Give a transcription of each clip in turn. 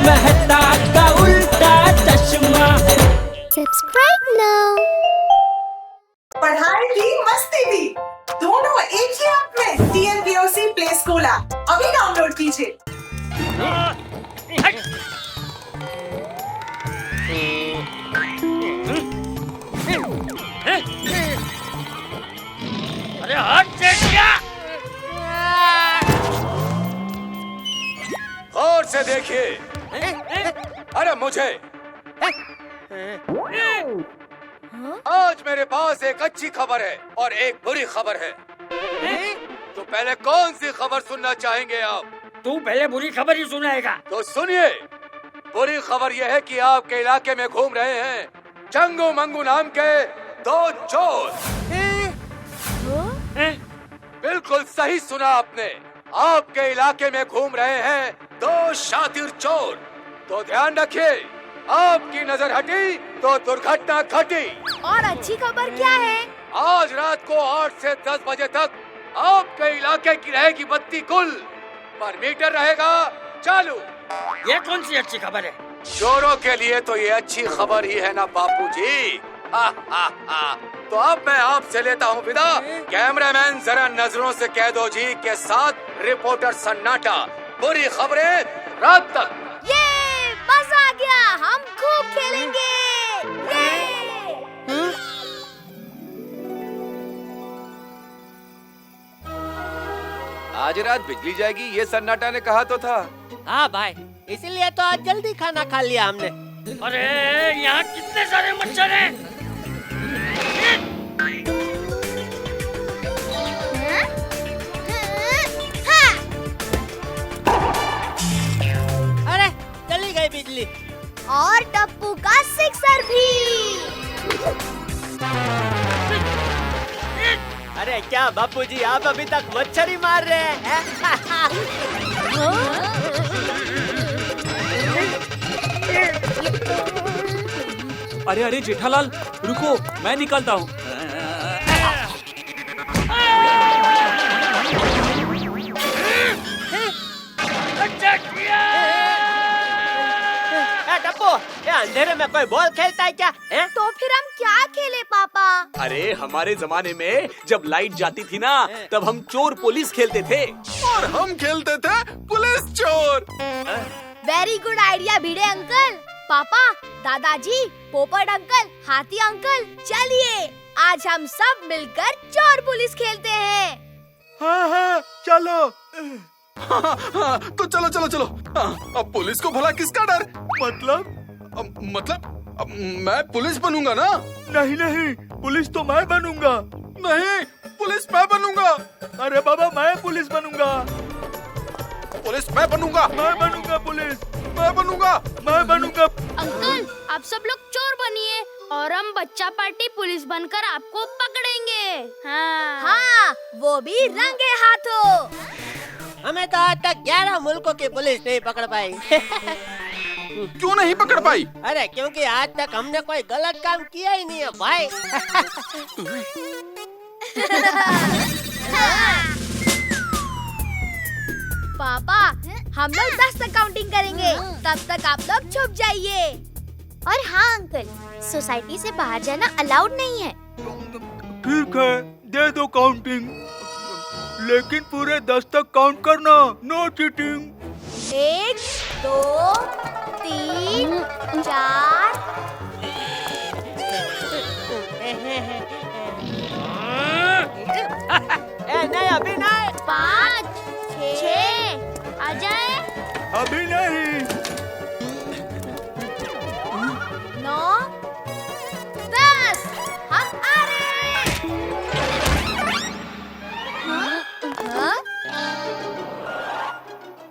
मेहता का उल्टा चश्मा। Subscribe now. पढ़ाई भी मस्ती भी दोनों एक ही ऐप में। TNPOC प्ले स्कूल ऐप अभी डाउनलोड कीजिए। अरे हट सेठिया! गौर से देखिए। अरे मुझे आज मेरे पास एक अच्छी खबर है और एक बुरी खबर है। तो पहले कौन सी खबर सुनना चाहेंगे आप? तू पहले बुरी खबर ही सुनाएगा। तो सुनिए, बुरी खबर यह है कि आपके इलाके में घूम रहे हैं चंगू मंगू नाम के दो चोर। बिल्कुल सही सुना आपने, आपके इलाके में घूम रहे हैं दो शातिर चोर। तो ध्यान रखिए, आपकी नजर हटी तो दुर्घटना घटी। और अच्छी खबर क्या है? आज रात को 8 से 10 बजे तक आपके इलाके की रहेगी बत्ती गुल, पर मीटर रहेगा चालू। ये कौन सी अच्छी खबर है? चोरों के लिए तो ये अच्छी खबर ही है ना बापू जी। तो अब मैं आपसे लेता हूँ विदा। कैमरामैन जरा नजरों से कह दो जी के साथ रिपोर्टर सन्नाटा। बुरी खबरें रात तक। ये मजा आ गया, हम खूब खेलेंगे। आज रात बिजली जाएगी, ये सन्नाटा ने कहा तो था। हाँ भाई, इसीलिए तो आज जल्दी खाना खा लिया हमने। अरे यहाँ कितने सारे मच्छर हैं। अरे चली गई बिजली। और टप्पू का सिक्सर भी। अरे क्या बापूजी, आप अभी तक मच्छर ही मार रहे हैं? अरे अरे जेठालाल रुको, मैं निकलता हूँ। टप्पू, ये अंधेरे में कोई बॉल खेलता है क्या? तो फिर हम क्या खेले पापा? अरे हमारे जमाने में जब लाइट जाती थी ना, तब हम चोर पुलिस खेलते थे। और हम खेलते थे पुलिस चोर। वेरी गुड आइडिया भिड़े अंकल। पापा, दादाजी, पोपट अंकल, हाथी अंकल, चलिए आज हम सब मिलकर चोर पुलिस खेलते हैं। हाँ हाँ चलो। हाँ, तो चलो चलो चलो। अब पुलिस को भला किसका डर? मतलब मैं पुलिस बनूंगा ना? नहीं नहीं, पुलिस तो मैं बनूंगा। नहीं, पुलिस मैं बनूंगा। अरे बाबा, मैं पुलिस बनूंगा। पुलिस मैं बनूंगा। मैं बनूंगा पुलिस। मैं बनूंगा। मैं बनूंगा। अंकल, आप सब लोग चोर बनिए और हम बच्चा पार्टी पुलिस बनकर आपको पकड़ेंगे। हाँ, वो भी रंगे हाथों। हमें तो आज तक 11 मुल्कों की पुलिस नहीं पकड़ पाई। क्यों नहीं पकड़ पाई? अरे क्योंकि आज तक हमने कोई गलत काम किया ही नहीं है भाई। पापा, हम लोग 10 तक काउंटिंग करेंगे, तब तक आप लोग छुप जाइए। और हाँ अंकल, सोसाइटी से बाहर जाना अलाउड नहीं है। ठीक है, दे दो काउंटिंग, लेकिन पूरे 10 तक काउंट करना, नो चीटिंग। 1 2 3 4 नहीं अभी नहीं। 5 6 आ जाए। अभी नहीं। 9 10 हम आ रहे हैं।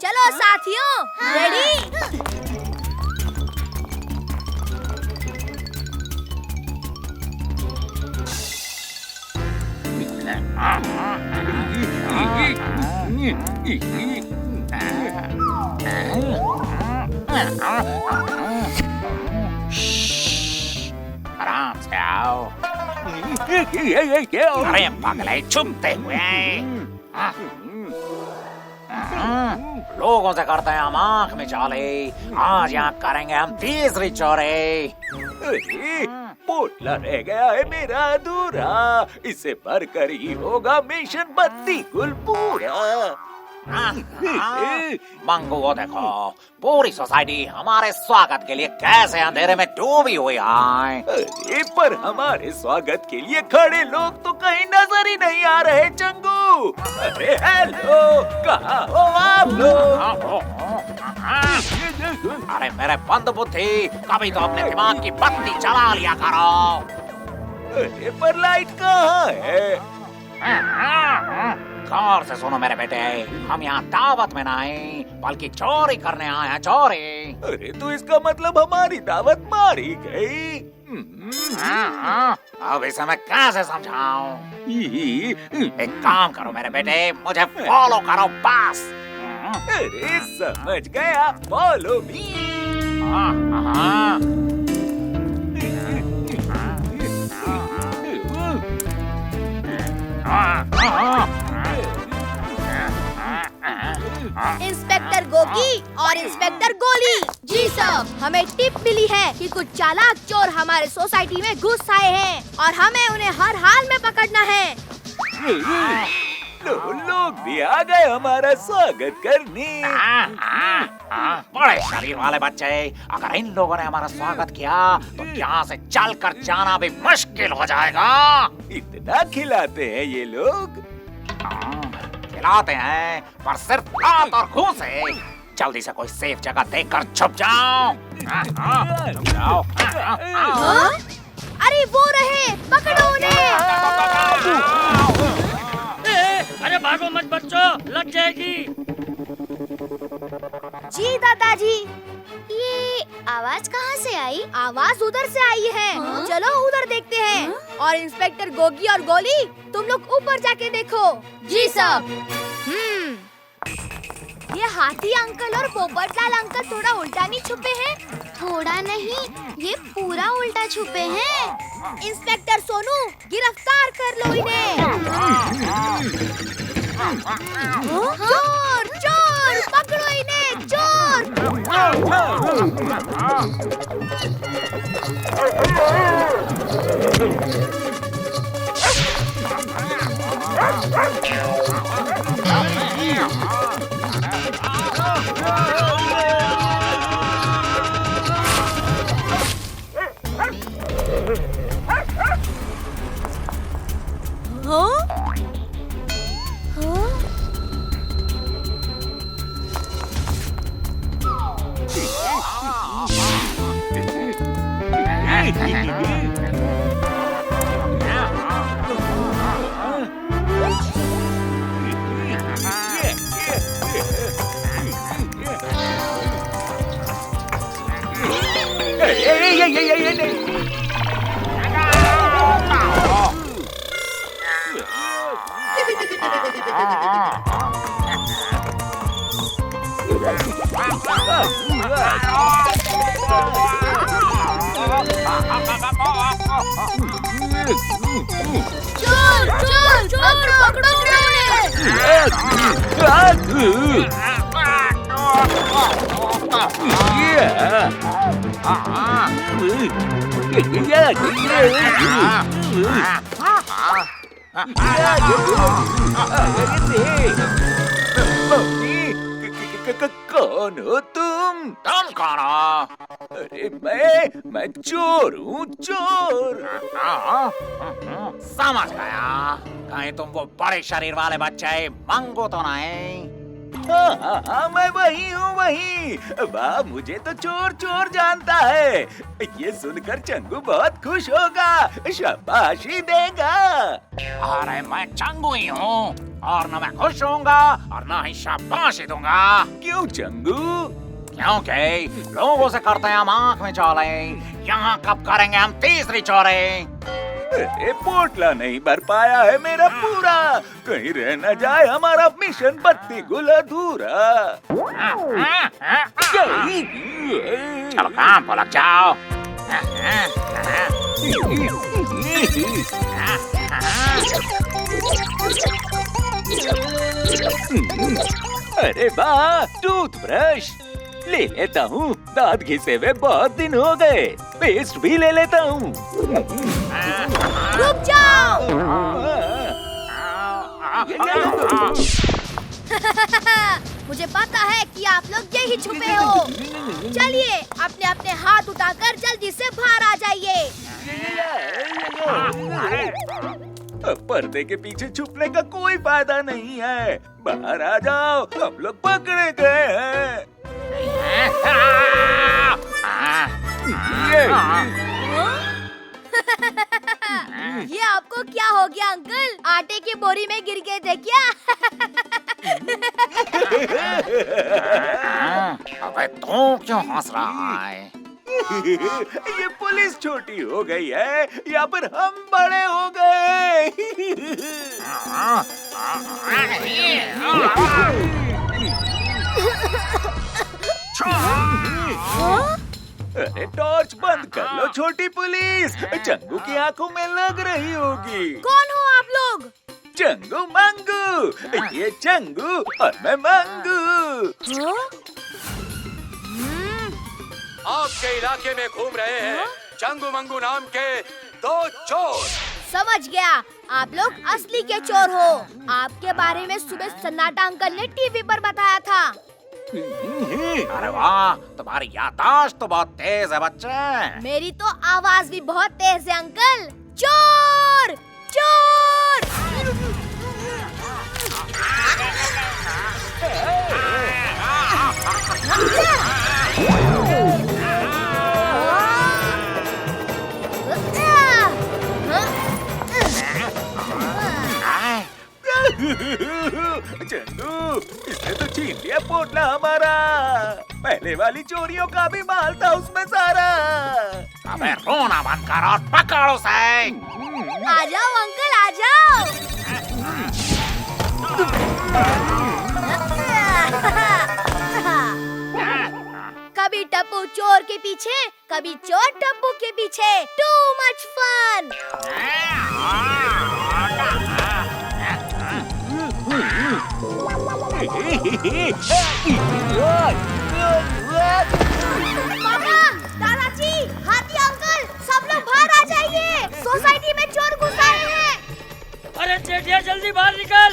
चलो साथियों, रेडी? आराम से आओ। अरे पगले चुमते हुए। लोगों से करते हैं हम आंख में चाले, आज यहाँ करेंगे हम तीसरी चोरी। अरे पोटला रह गया है मेरा अधूरा, इसे भरकर ही होगा मिशन बत्ती गुल पूरा। मंगू वो देखो, पूरी सोसाइटी हमारे स्वागत के लिए कैसे अंधेरे में डूबी हुई है। अरे पर हमारे स्वागत के लिए खड़े लोग तो कहीं नजर ही नहीं आ रहे चंगू। अरे हेलो, कहाँ हो आप लोग? अरे मेरे बंद बुद्धि, कभी तो अपने दिमाग की बत्ती जला लिया करो। अरे पर लाइट कहाँ है? गौर से सुनो मेरे बेटे, हम यहाँ दावत में नहीं बल्कि चोरी करने आए हैं, चोरी। अरे तो इसका मतलब हमारी दावत मारी गई। अब इसे मैं कैसे समझाऊं? एक काम करो मेरे बेटे, मुझे फॉलो करो बस। अरे समझ गया, फॉलो मी। इंस्पेक्टर गोगी और इंस्पेक्टर गोली। जी साहब, हमें टिप मिली है कि कुछ चालाक चोर हमारे सोसाइटी में घुस आए हैं और हमें उन्हें हर हाल में पकड़ना है। लोग भी आ गए हमारा स्वागत करने। बड़े शरीर वाले बच्चे, अगर इन लोगों ने हमारा स्वागत किया तो यहाँ से चलकर जाना भी मुश्किल हो जाएगा। इतना खिलाते हैं ये लोग। खिलाते हैं पर सिर्फ हाथ और घूं से। जल्दी से कोई सेफ जगह देखकर छुप जाओ। जाओ। हाँ? अरे वो रहे, पकड़ो उन्हें। अरे भागो मत बच्चों, लग जाएगी। जी दादाजी, ये आवाज कहाँ से आई? आवाज उधर से आई है। चलो उधर देखते हैं। और इंस्पेक्टर गोगी और गोली, तुम लोग ऊपर जाके देखो। जी साहब। ये हाथी अंकल और पोपटलाल अंकल थोड़ा उल्टा नहीं छुपे हैं? थोड़ा नहीं, ये पूरा उल्टा छुपे हैं। इंस्पेक्टर सोनू, गिरफ्तार कर लो इन्हें। चोर चोर, पकड़ो इन्हें, चोर। चोर चोर चोर, पकड़ो कौन हो तुम? तुम कौन हो? अरे मैं चोर हूँ, चोर। समझ गया, कहीं तुम वो बड़े शरीर वाले बच्चे मंगू तो नहीं? हाँ, मैं वही हूँ, वही। वाह, मुझे तो चोर चोर जानता है। ये सुनकर चंगू बहुत खुश होगा, शाबाशी देगा। अरे मैं चंगू ही हूँ, और न मैं खुश होऊंगा और न ही शाबाशी दूंगा। क्यों चंगू? क्योंकि लोगों से करते हैं हम आंख में चौले, यहाँ कब करेंगे हम तीसरी चोरी। अरे पोटला नहीं भर पाया है मेरा पूरा, कहीं रह न जाए हमारा मिशन बत्ती गुल अधूरा। चलो काम पर लग जाओ। अरे वाह, टूथब्रश ले लेता हूँ। दांत घिसे हुए बहुत दिन हो गए। पेस्ट भी ले लेता हूँ। रुक जाओ। मुझे पता है कि आप लोग यही छुपे हो। चलिए अपने अपने हाथ उठाकर जल्दी से बाहर आ जाइए। पर्दे के पीछे छुपने का कोई फायदा नहीं है। बाहर आ जाओ, हम लोग पकड़े गए हैं। ये आपको क्या हो गया अंकल? आटे की बोरी में गिर गए थे क्या? अबे तू क्यों हंस रहा है? ये पुलिस छोटी हो गई है या फिर हम बड़े हो गए? अरे टॉर्च बंद कर लो छोटी पुलिस। चंगू की आंखों में लग रही होगी। कौन हो आप लोग? चंगू मंगू। ये चंगू और मैं मंगू। आपके इलाके में घूम रहे हैं चंगू मंगू नाम के दो चोर। समझ गया, आप लोग असली के चोर हो। आपके बारे में सुबह सन्नाटा अंकल ने टीवी पर बताया था। अरे वाह, तुम्हारी याददाश्त तो बहुत तेज है बच्चे। मेरी तो आवाज भी बहुत तेज है अंकल। चोर चोर। चंदू, इसने तो छीन लिया पोटला हमारा। पहले वाली चोरियों का भी माल था उसमें सारा। अबे रोना बंद कर और पकड़ उसे। आ जाओ अंकल, आ जाओ। कभी टप्पू चोर के पीछे, कभी चोर टप्पू के पीछे। Too much fun. पापा, दादाजी, हाथी अंकल, सब लोग बाहर आ जाइए। सोसाइटी में चोर घुस आए हैं। अरे जेठिया जल्दी बाहर निकल,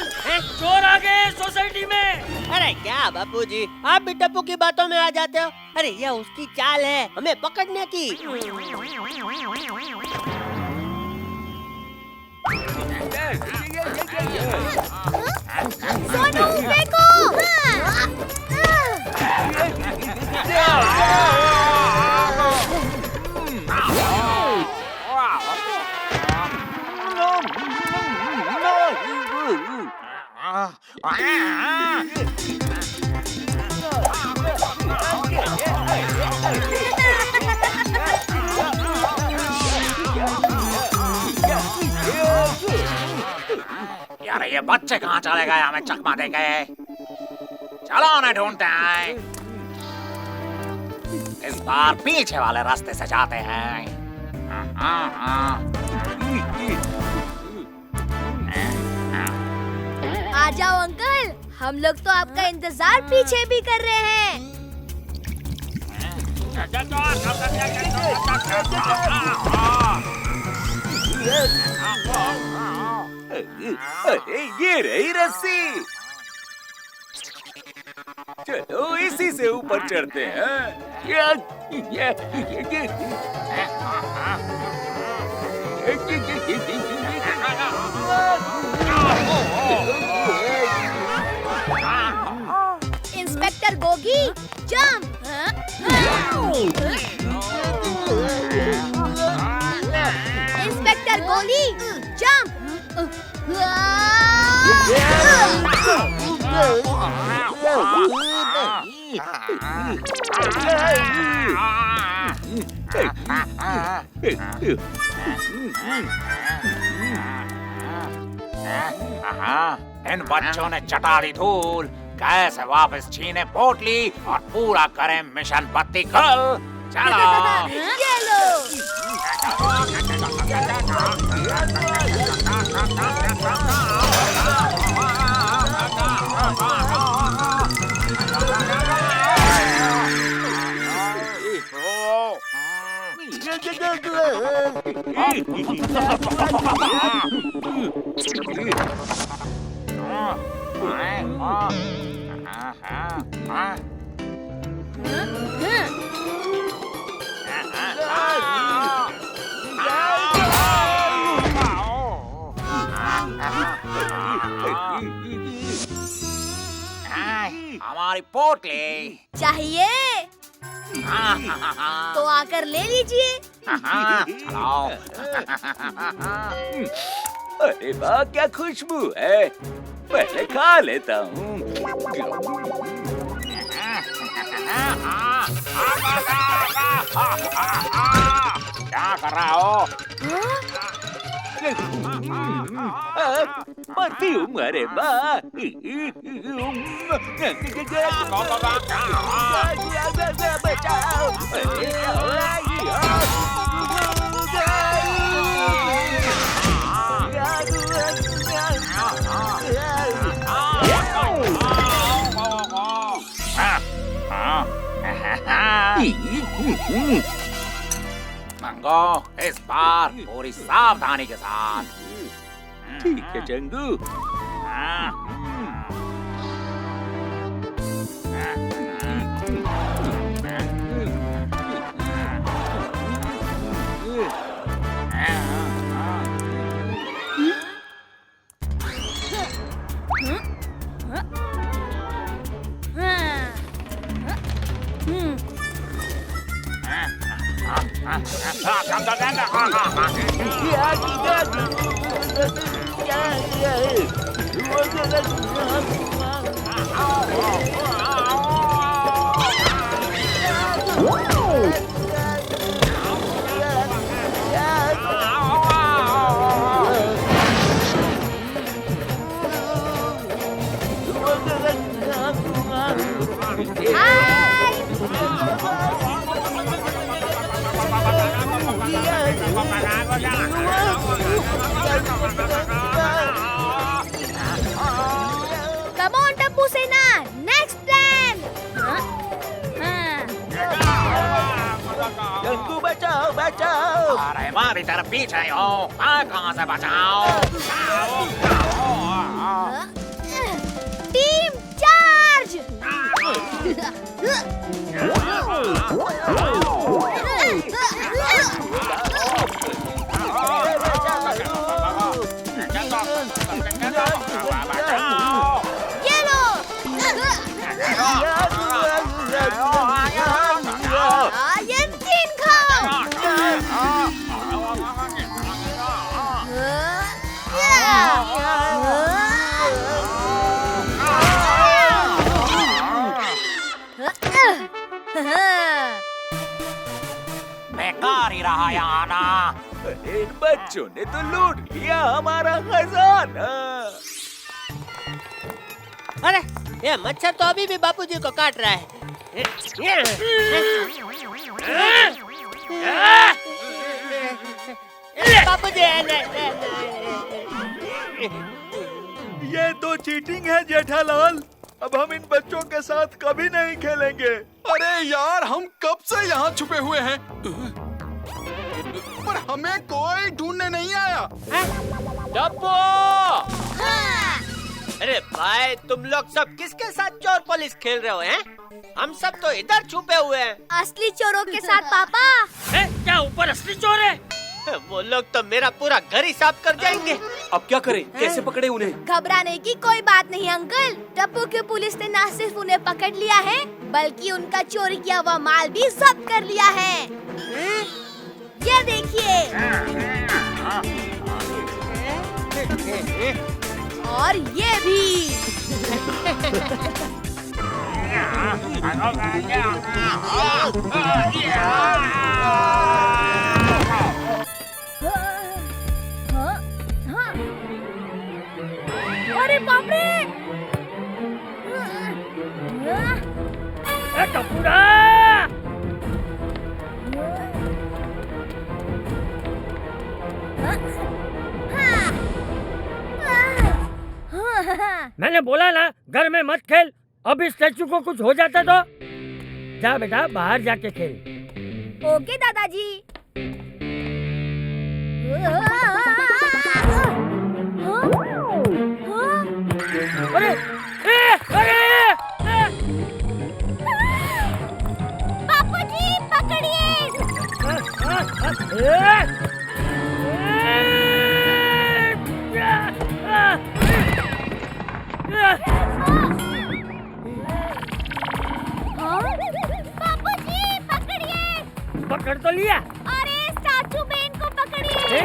चोर आ गए सोसाइटी में। अरे क्या बापूजी, आप भी टप्पू की बातों में आ जाते हो। अरे यह उसकी चाल है हमें पकड़ने की। सोनू देखो। यार ये बच्चे कहाँ चले गए? हमें चकमा दे गए। चलो उन्हें ढूंढते हैं। इस बार पीछे वाले रास्ते से जाते हैं। आ जाओ अंकल, हम लोग तो आपका इंतजार पीछे भी कर रहे हैं। अरे ये रही रस्सी। चलो इसी से ऊपर चढ़ते हैं। Inspector Gogi, jump. इंस्पेक्टर गोली, जंप। इन बच्चों ने चटा दी धूल। कैसे वापस छीने पोटली और पूरा करें मिशन पत्ती कल। चलो ये लो। हमारी पोटली। चाहिए तो आकर ले लीजिए। चलो। अरे वाह, क्या खुशबू है। पहले खा लेता हूँ। क्या कर रहा हो? परफ्यूम, अरे वाह। बचाओ। मंगो, इस बार पूरी सावधानी के साथ। ठीक है Changu. Come on, Tappu Sena. Next plan. Changu बचाओ, बचाओ। अरे मारी तरफ पीछे हो, कहाँ से बचाओ? Team charge. बेकार ही रहा यहाँ आना। इन बच्चों ने तो लूट लिया हमारा खजाना। अरे ये मच्छर तो अभी भी बापूजी को काट रहा है। बापूजी, ये तो चीटिंग है जेठालाल। अब हम इन बच्चों के साथ कभी नहीं खेलेंगे। अरे यार, हम कब से यहाँ छुपे हुए हैं, पर हमें कोई ढूंढने नहीं आया। टप्पू! अरे भाई, तुम लोग सब किसके साथ चोर पुलिस खेल रहे हो हैं? हम सब तो इधर छुपे हुए हैं। असली चोरों के साथ पापा। क्या ऊपर असली चोर है? वो लोग तो मेरा पूरा घर ही साफ कर जाएंगे। अब क्या करें? कैसे पकड़े उन्हें? घबराने की कोई बात नहीं अंकल। टप्पू की पुलिस ने न सिर्फ उन्हें पकड़ लिया है, बल्कि उनका चोरी किया हुआ माल भी जब्त कर लिया है। ये देखिए। और ये भी। अरे बाप रे! टप्पूड़ा! मैंने बोला ना, घर में मत खेल। अब इस स्टैचू को कुछ हो जाता तो जा बेटा, बाहर जाके खेल। ओके दादाजी। अरे अरे बापूजी पकड़िए। बापूजी पकड़िए। पकड़ तो लिया। अरे स्टैचू बेन को पकड़िए।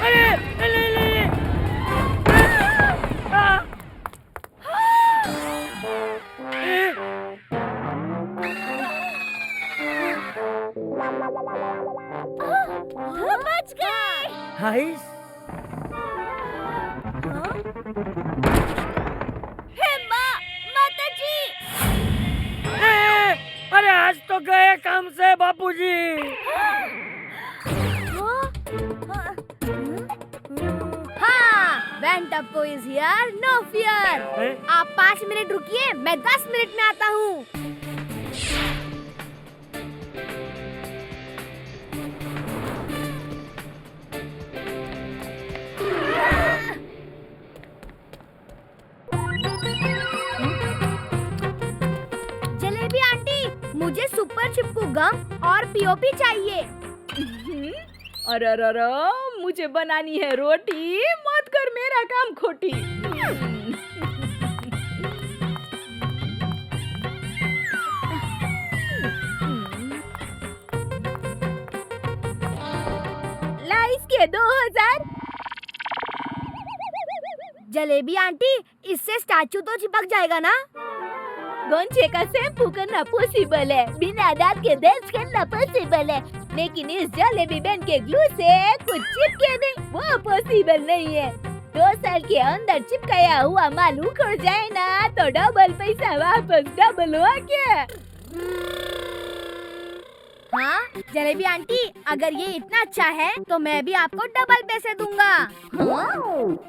अरे ले ले बच गए। हाइस माताजी। अरे आज तो गए काम से बापूजी। हाँ, when Tappu is here, no fear. आप 5 मिनट रुकिए, मैं 10 मिनट में आता हूँ। जलेबी आंटी, मुझे सुपर चिपकू गम और पीओपी चाहिए। अरे मुझे बनानी है रोटी, मत कर मेरा काम खोटी। ला इसके 2000। जलेबी आंटी, इससे स्टैचू तो चिपक जाएगा ना? गोंचे का शैम्पू करना पॉसिबल है, बिना दांत के दर्द करना पॉसिबल है, लेकिन इस जलेबी बेन के ग्लू से कुछ चिपके नहीं, वो पॉसिबल नहीं है। 2 साल के अंदर चिपकाया हुआ माल उखड़ जाए ना तो डबल पैसा वापस डबल हो क्या? हाँ जलेबी आंटी, अगर ये इतना अच्छा है तो मैं भी आपको डबल पैसे दूंगा। हाँ?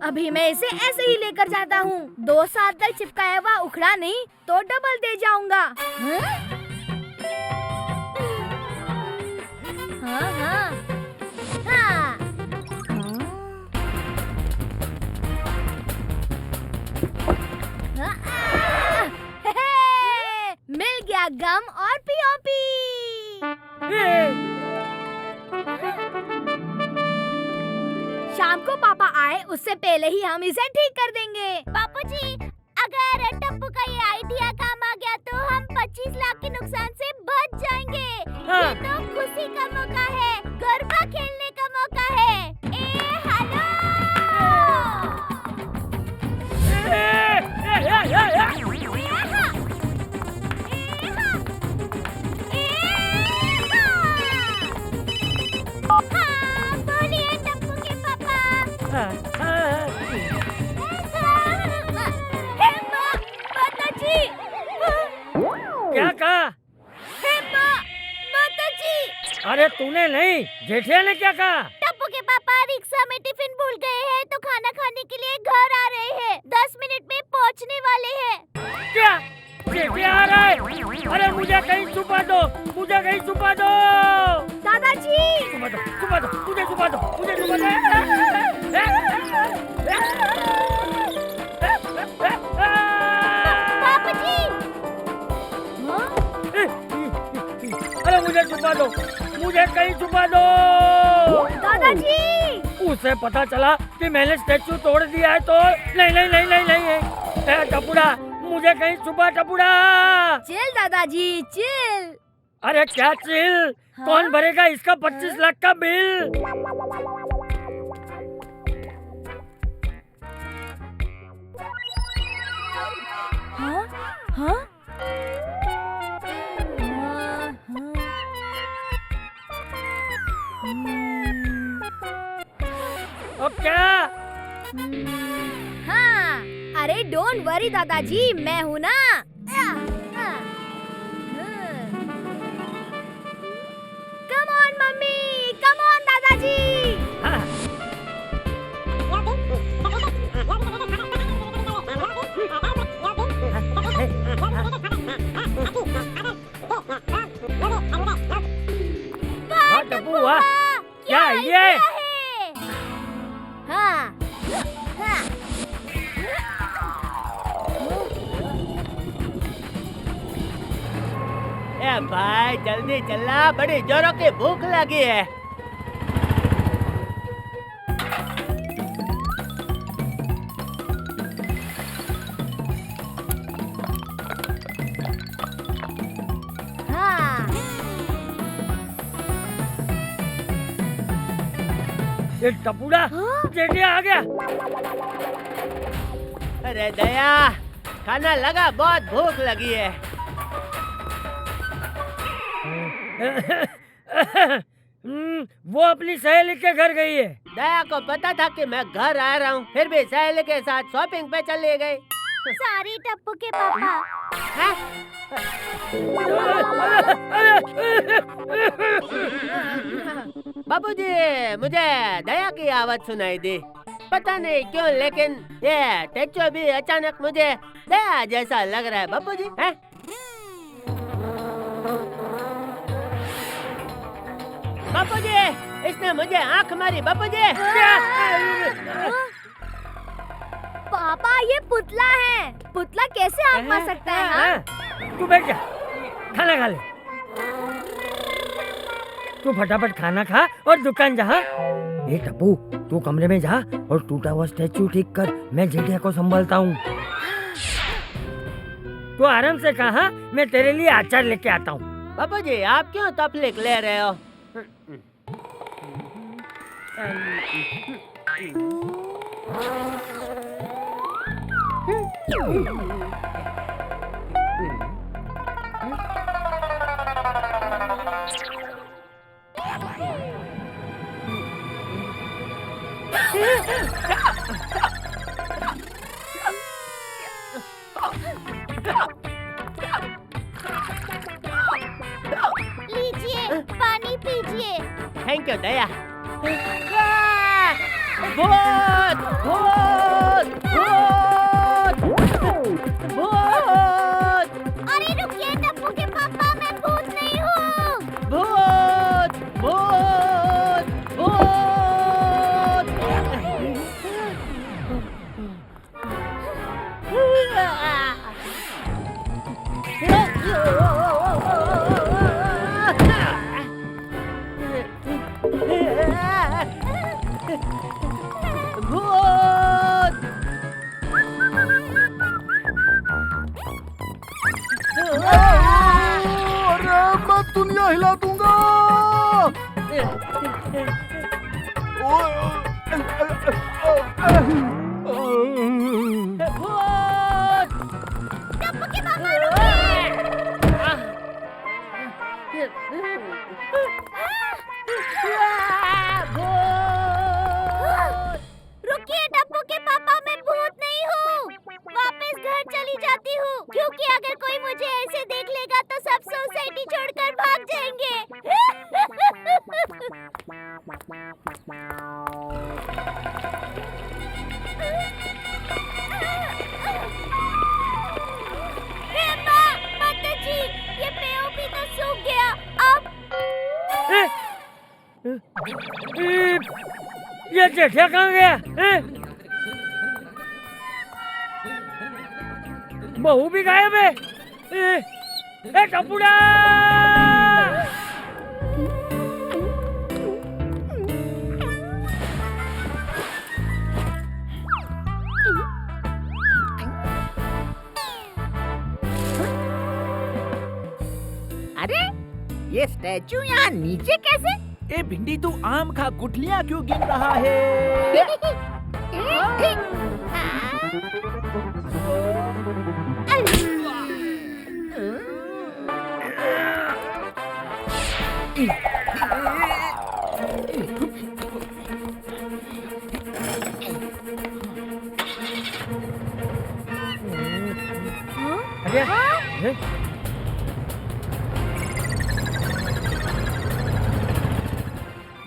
अभी मैं इसे ऐसे ही लेकर जाता हूँ। 2 साल तक चिपकाया हुआ उखड़ा नहीं तो डबल दे जाऊंगा। हाँ? हाँ हाँ हाँ। मिल गया गम और पीओपी। शाम को पापा आए उससे पहले ही हम इसे ठीक कर देंगे। बापूजी, अगर टप्पू का ये आइडिया काम आ गया तो हम 25 लाख के नुकसान से बच जाएंगे। हाँ। ये तो खुशी का मौका है, गरबा खेलने का मौका है। हेलो। बोलिए टप्पू के पापा। माताजी। क्या कहा? माताजी। अरे तूने नहीं, जेठिया ने क्या कहा? टप्पू के पापा रिक्शा में टिफिन भूल गए हैं तो खाना खाने के लिए घर आ रहे हैं। 10 मिनट में पहुंचने वाले हैं। क्या जेठिया आ रहा है? अरे मुझे कहीं छुपा दो, मुझे कहीं छुपा दो। दादाजी। छुपा दो, छुपा दो, मुझे छुपा दो, मुझे छुपा दो। पापाजी। अरे मुझे छुपा दो, मुझे कहीं छुपा दो। दादाजी। उसे पता चला कि मैंने स्टैचू तोड़ दिया है तो नहीं नहीं नहीं नहीं नहीं। टपुड़ा, मुझे कहीं छुपा टपुड़ा। चिल दादाजी चिल। अरे क्या चिल? हाँ? कौन भरेगा इसका 25 लाख का बिल? हाँ हाँ अब क्या? हाँ, अरे डोंट वरी दादाजी, मैं हूँ ना। Come on mummy, come on दादाजी। हाँ टप्पू, क्या आइडिया है? हाँ हाँ ए भाई जल्दी चला, बड़ी जोरों की भूख लगी है। ये टपुड़ा जेठिया आ गया। अरे दया, खाना लगा, बहुत भूख लगी है। वो अपनी सहेली के घर गई है। दया को पता था कि मैं घर आ रहा हूँ, फिर भी सहेली के साथ शॉपिंग पे चले गए। सॉरी टप्पू के पापा। बाबूजी, मुझे दया की आवाज सुनाई दी, पता नहीं क्यों, लेकिन ये टेचो भी अचानक मुझे दया जैसा लग रहा है। बाबूजी हैं? बाबूजी, इसने मुझे आंख मारी। बाबूजी, पापा ये पुतला है। पुतला कैसे आँख मार सकता है? हाँ? तू बैठ जा, खाना खा ले। तू फटाफट खाना खा और दुकान जा। ए टप्पू, तू कमरे में जा और टूटा हुआ स्टैचू ठीक कर, मैं जेठिया को संभालता हूँ। तू आराम से कहा, मैं तेरे लिए अचार लेके आता हूँ। बाबूजी, आप क्यों तकलीफ ले रहे हो? लीजिए, पानी पीजिए। थैंक यू दया। भूत भूत भूत भूत। अरे रुकिए टप्पू के पापा, मैं भूत नहीं हूँ। भूत भूत भूत। अरे मैं दुनिया हिला दूंगा। टप्पू के पापा रुकिए। रुकिए टप्पू के पापा, मैं भूत नहीं हूँ। वापस घर चली जाती हूँ, क्योंकि अगर कोई मुझे ऐसे देख लेगा तो सब सोसाइटी छोड़कर भाग जाएंगे। हे माँ, माता जी, ये पेड़ भी तो सूख गया। अब ये जेठिया कहाँ गया? बहू भी गायब है। ए टपुड़ा! अरे ये स्टैचू यहाँ नीचे कैसे? ए भिंडी, तू आम खा, गुठलियाँ क्यों गिन रहा है?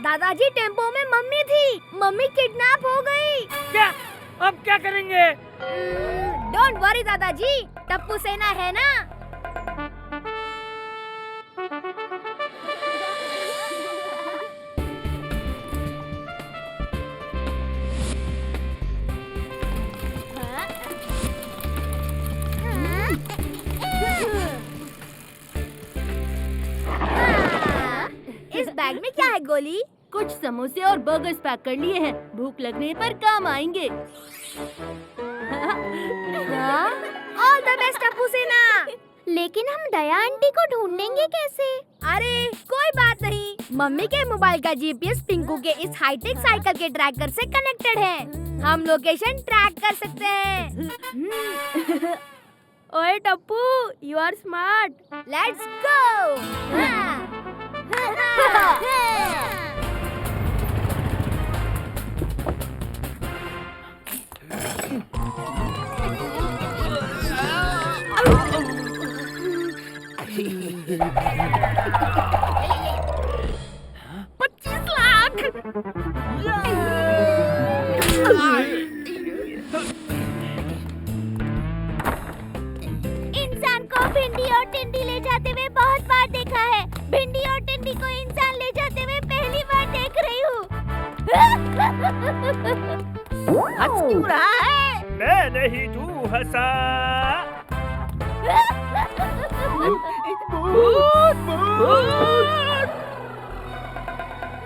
दादाजी, टेम्पो में मम्मी थी। मम्मी किडनैप हो गई। क्या? अब क्या करेंगे? डोंट वरी दादाजी, टप्पू सेना है ना। है गोली? कुछ समोसे और बर्गर्स पैक कर लिए हैं, भूख लगने पर काम आएंगे। ऑल द बेस्ट टप्पू सेना। लेकिन हम दया आंटी को ढूंढेंगे कैसे? अरे कोई बात नहीं, मम्मी के मोबाइल का जीपीएस पिंकू के इस हाईटेक साइकिल के ट्रैकर से कनेक्टेड है। हम लोकेशन ट्रैक कर सकते हैं। ओए Tappu, you are smart. Let's go. इंसान को भिंडी और टिंडी ले जाते हुए बहुत बार देखा है। भिंडी और टिंडी को इंसान ले जाते हुए पहली बार देख रही हूँ। हंस क्यों रहा है? मैं नहीं, तू हंसा।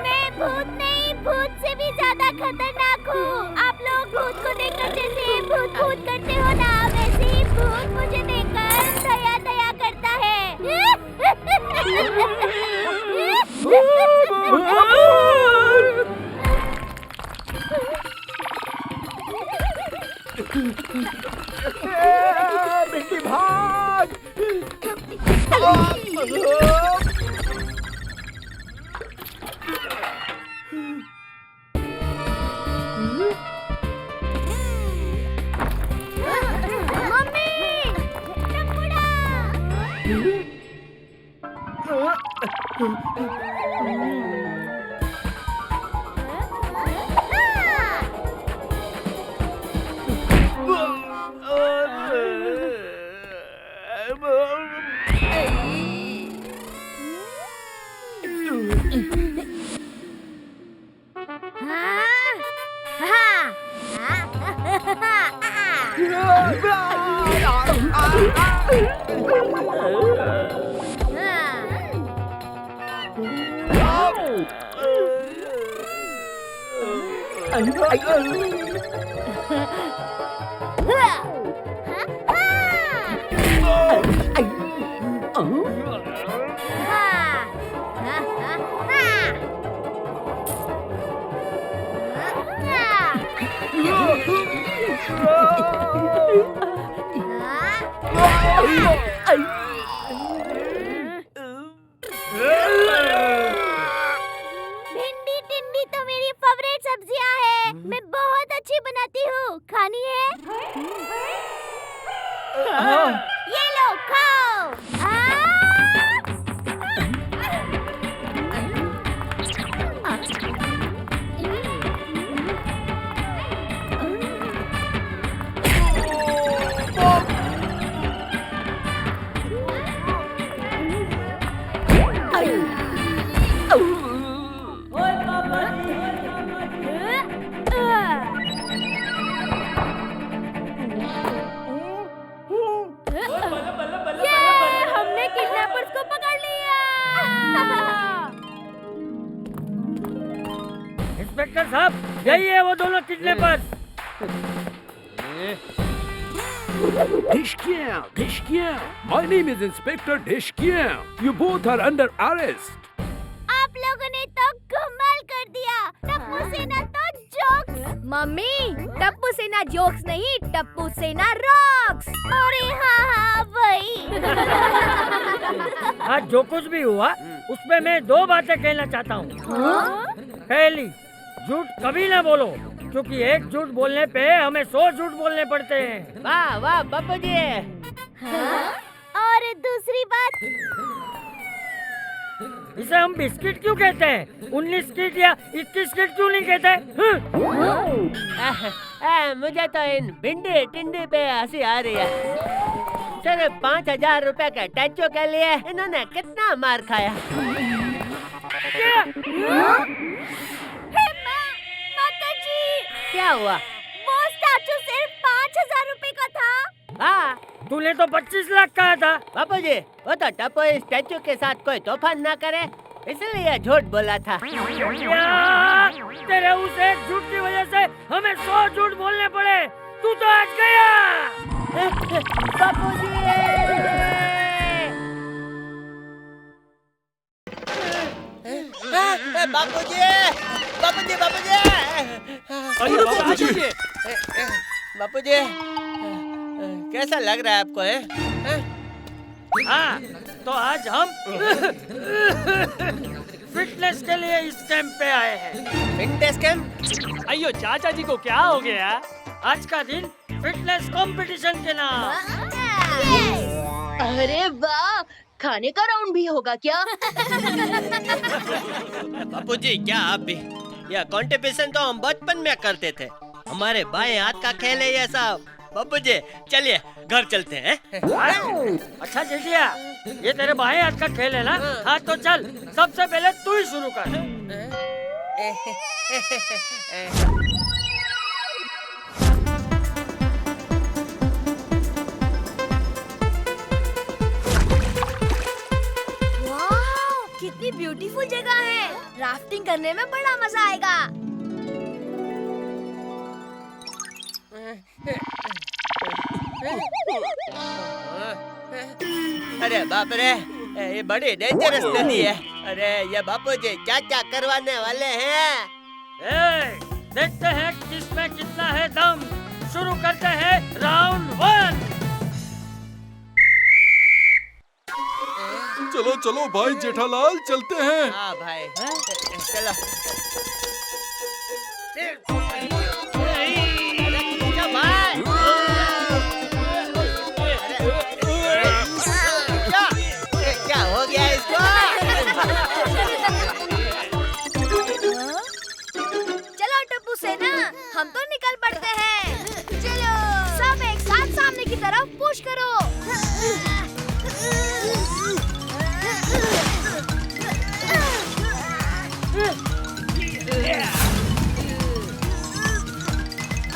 मैं भूत नहीं, भूत से भी ज्यादा खतरनाक हूँ। आप लोग भूत को देखकर जैसे भूत भूत करते हो ना, वैसे ही भूत मुझे देखकर दया दया करता है। भिंडी भाग! भिंडी टिंडी तो मेरी फेवरेट सब्जियां है। मैं बहुत अच्छी बनाती हूँ, खानी है? ये लो खाओ। हमने किडनैपर्स को पकड़ लिया। इंस्पेक्टर साहब, यही है वो दोनों kidnappers. Deshkian. My name is Inspector Deshkian. You both are under arrest. आप लोगों ने तो कमाल कर दिया। टप्पू सेना तो जोक्स। मम्मी, टप्पू सेना जोक्स नहीं, टप्पू सेना रॉक्स। अरे हाँ वही। आज जो कुछ भी हुआ उसमें मैं दो बातें कहना चाहता हूँ। पहली, झूठ कभी ना बोलो, क्योंकि एक झूठ बोलने पे हमें 100 झूठ बोलने पड़ते हैं। वाह वाह बापू जी। और दूसरी बात, इसे हम बिस्किट क्यों कहते हैं? 19 किट या 21 किट क्यों नहीं कहते? मुझे तो इन भिंडी टिंडी पे हंसी आ रही है। सिर्फ 5,000 रुपए के टैचो के लिए इन्होंने कितना मार खाया। माताजी, क्या हुआ? वो स्टैचू सिर्फ 5,000 रुपए का था। हाँ, तूने तो 25 लाख कहा था। बापू जी, वो तो टप्पू इस स्टैचू के साथ कोई तोफान ना करे इसलिए झूठ बोला था। क्या? तेरे उस एक झूठ की वजह से हमें 100 झूठ बोलने पड़े। तू तो आज गया। बापूजी! बापूजी! बापूजी! बापूजी! अरे बापूजी! बापूजी, कैसा लग रहा है आपको? हाँ, तो आज हम फिटनेस के लिए इस कैंप पे आए हैं। Fitness camp? अयो चाचा जी को क्या हो गया? आज का दिन फिटनेस कंपटीशन के नाम। अरे वाह, खाने का राउंड भी होगा क्या? बापूजी, क्या आप भी? यह कंपटीशन तो हम बचपन में करते थे। हमारे बाएं हाथ का खेल है ये सब। बापूजी, चलिए घर चलते हैं। अच्छा जेठिया, ये तेरे बाएं हाथ का खेल है ना? हाँ तो चल, सबसे पहले तू ही शुरू कर। वाह, कितनी ब्यूटीफुल जगह है। राफ्टिंग करने में बड़ा मजा आएगा। अरे बाप रे, ये बड़ी डेंजरस नदी है। अरे ये बापूजी क्या क्या करवाने वाले हैं? देखते हैं किसमें कितना है दम। शुरू करते हैं राउंड 1। चलो चलो भाई जेठालाल, चलते हैं। हाँ भाई, चलो। क्या हो गया इसको? चलो टप्पू सेना, हम तो निकल पड़ते हैं। चलो सब एक साथ सामने की तरफ पुश करो।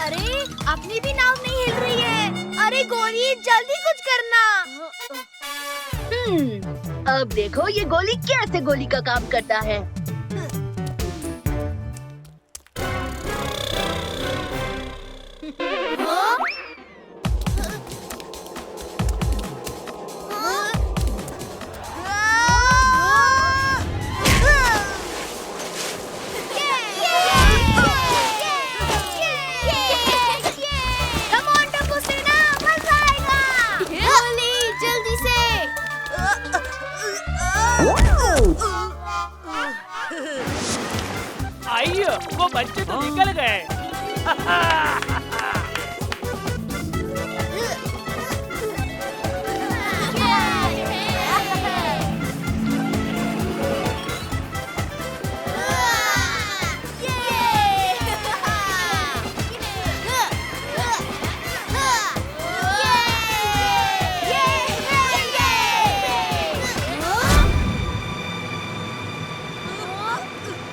अरे अपनी भी नाव नहीं हिल रही है। अरे गोली, जल्दी कुछ करना। अब देखो ये गोली कैसे गोली का काम करता है। आइयो, वो बच्चे तो निकल गए।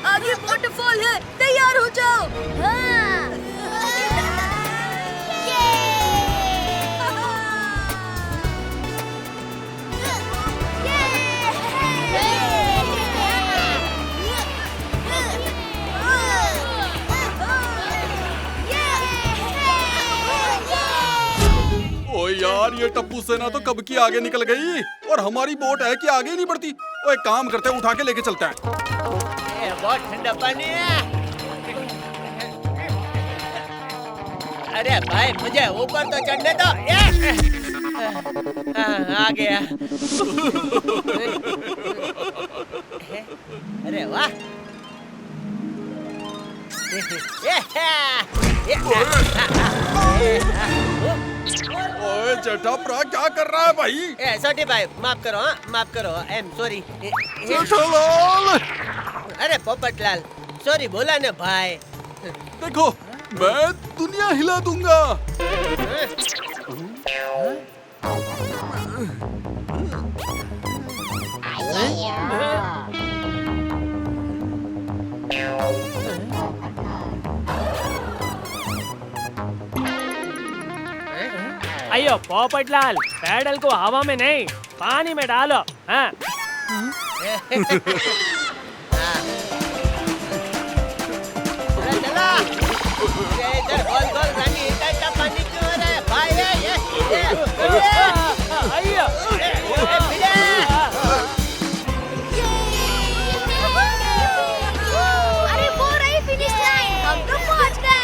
आगे वॉटरफॉल है, तैयार हो जाओ। हाँ। ओ यार, ये टप्पू सेना तो कब की आगे निकल गई और हमारी बोट है कि आगे ही नहीं बढ़ती। ओ एक काम करते हैं, उठा के लेके चलते हैं। बहुत ठंडा पानी है। अरे भाई, मुझे ऊपर तो चढ़ने दो। आ गया। अरे वाह। ओए जेठाप्रा, क्या कर रहा है भाई? छोटे भाई, माफ करो। हाँ, माफ करो। I am sorry. जेठालाल! अरे पोपटलाल, सॉरी बोला ना भाई। देखो, मैं दुनिया हिला दूंगा। अयो पोपटलाल, पैडल को हवा में नहीं, पानी में डालो। हाँ। चला ये इधर गोल गोल रानी इधर पानी क्यों हो रहा है भाई? अरे वो रही फिनिश लाइन, हम तो पहुंच गए।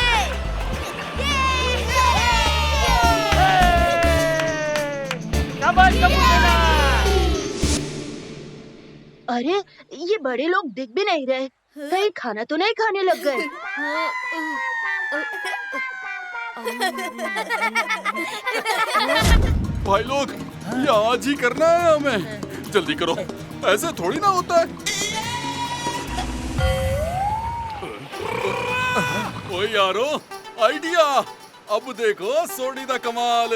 अरे ये बड़े लोग दिख भी नहीं रहे, कहीं खाना तो नहीं खाने लग गए? भाई लोग ये आज ही करना है हमें, जल्दी करो, ऐसे थोड़ी ना होता है। ओए यारो, आइडिया, अब देखो सोडी दा कमाल।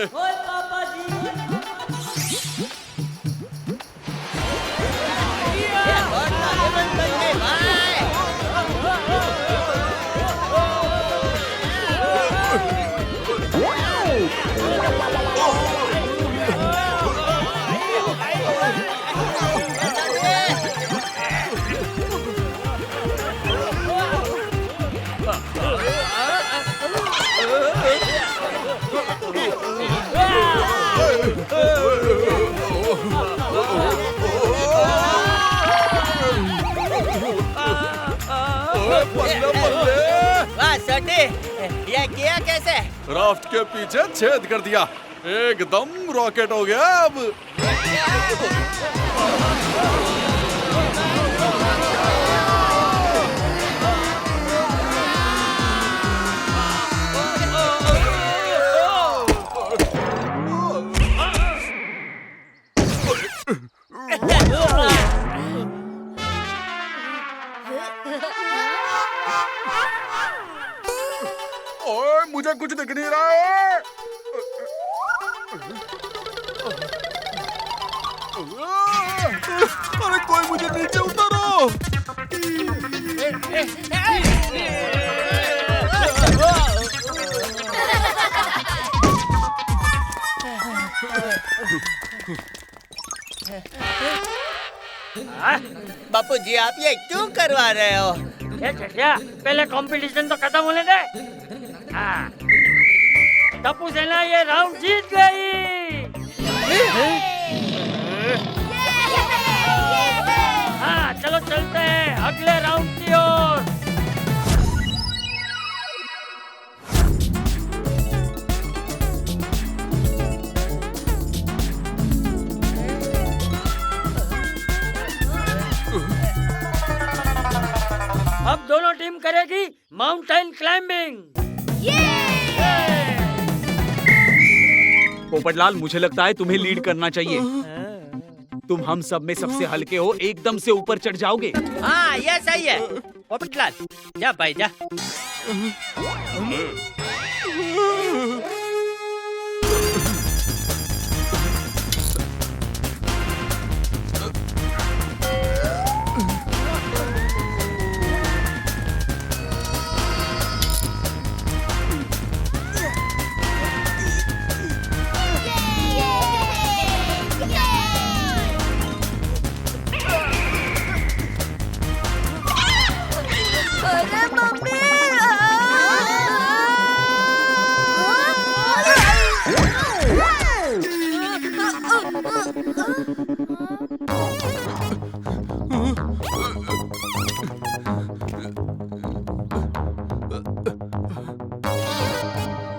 वाह छोटे, ये किया कैसे? राफ्ट के पीछे छेद कर दिया, एकदम रॉकेट हो गया अब। ओए मुझे कुछ दिख नहीं रहा है। अरे कोई मुझे नीचे उतारो। बापू जी आप ये क्यों करवा रहे हो? ये चटिया, पहले कंपटीशन तो खत्म होने दे। हाँ, टप्पू सेना ये राउंड जीत गई। हाँ चलो चलते हैं अगले राउंड की ओर। अब दोनों टीम करेगी माउंटेन क्लाइंबिंग। पोपटलाल, मुझे लगता है तुम्हें लीड करना चाहिए। तुम हम सब में सबसे हल्के हो, एकदम से ऊपर चढ़ जाओगे। हाँ ये सही है। पोपटलाल जा भाई जा।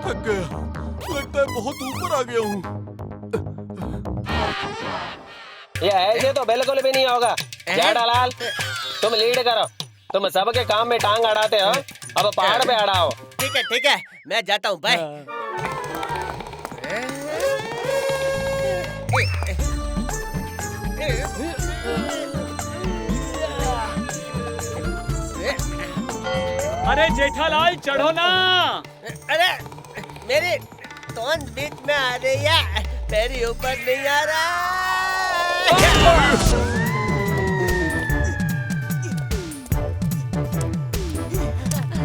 थक गया, लगता है बहुत ऊपर आ गया हूँ। ये ऐसे तो बिल्कुल भी नहीं होगा। जेठालाल, तुम लीड करो, तुम सबके काम में टांग अड़ाते हो, अब पहाड़ पे अड़ाओ। ठीक है, मैं जाता हूँ बाय। अरे जेठालाल चढ़ो ना। अरे मेरी तोंद बीच में आ रही है, मेरी ऊपर नहीं आ रहा।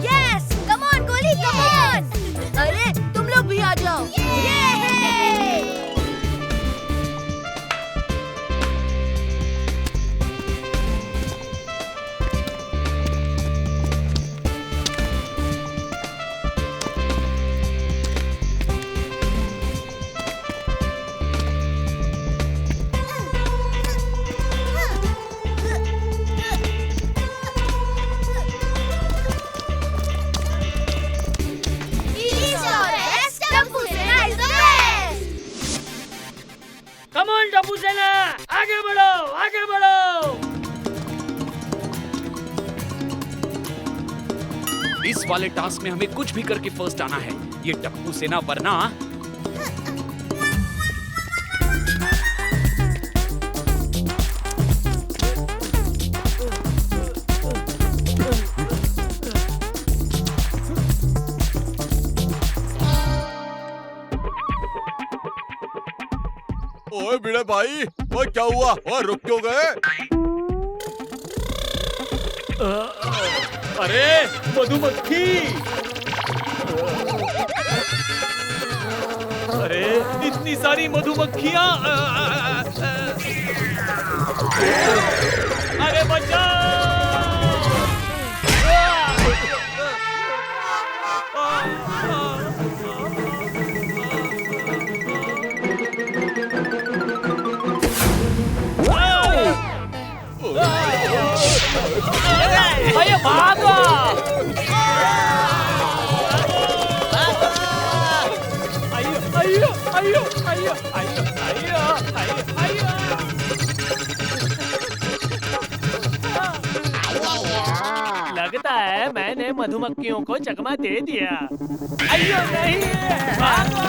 यस, कम ऑन गोली, कम ऑन। अरे तुम लोग भी आ जाओ। इस वाले टास्क में हमें कुछ भी करके फर्स्ट आना है। ये टप्पू सेना वरना ओए भिड़े भाई, ओए क्या हुआ? ओए रुक क्यों गए? अरे मधुमक्खी! अरे इतनी सारी मधुमक्खियां! अरे बचाओ! अरे भागो! अयो अयो अयो अयो अयो अयो लगता है मैंने मधुमक्खियों को चकमा दे दिया। अयो नहीं! भागो!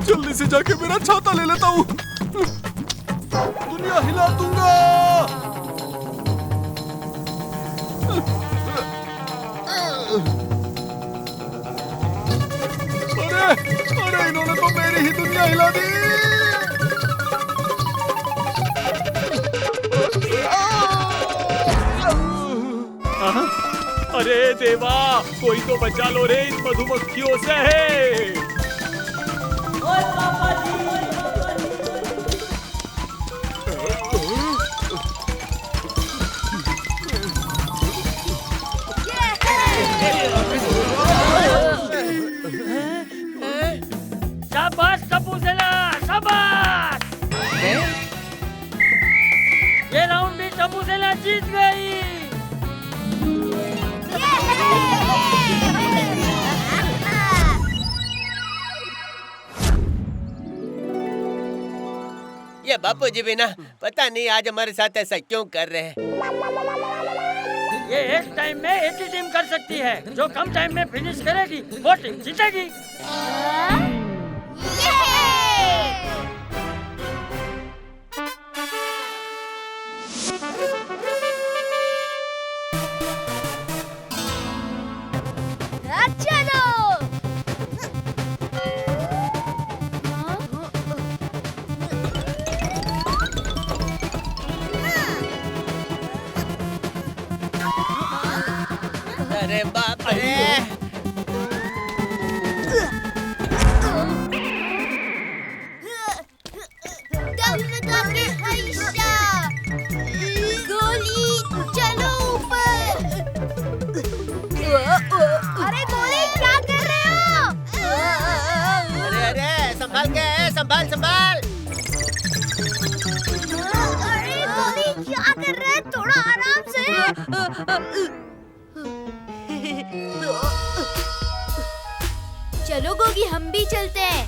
जल्दी से जाके मेरा छाता ले लेता हूँ। दुनिया हिला दूंगा। अरे इन्होंने तो मेरी ही दुनिया हिला दी। अरे देवा, कोई तो बचा लो रे इन मधुमक्खियों से। शाबाश टप्पू सेना, शाबाश! ये राउंड भी टप्पू सेना जीत गई। ये बापू जी भी ना पता नहीं आज हमारे साथ ऐसा क्यों कर रहे हैं। ये एक टाइम में एक ही टीम कर सकती है। जो कम टाइम में फिनिश करेगी वो टीम जीतेगी। चलो अरे बाप रे! गोली चलो ऊपर। अरे गोली क्या कर रहे हो? अरे अरे संभाल के, संभाल संभाल! अरे गोली क्या कर रहे? थोड़ा आराम से। चलो गोगी हम भी चलते हैं।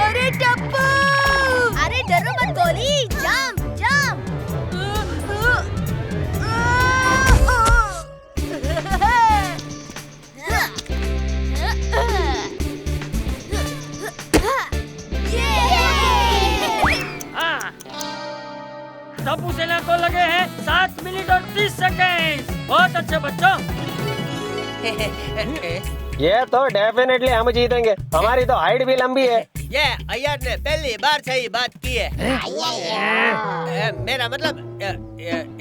अरे टप्पू! अरे डरो मत गोली, जंप जंप। टप्पू सेना को लगे हैं 7 मिनट और 30 सेकेंड। बहुत अच्छे बच्चों। ये तो डेफिनेटली हम जीतेंगे। हमारी तो हाइट भी लंबी है। ये अय्यर ने पहली बार सही बात की है। मेरा मतलब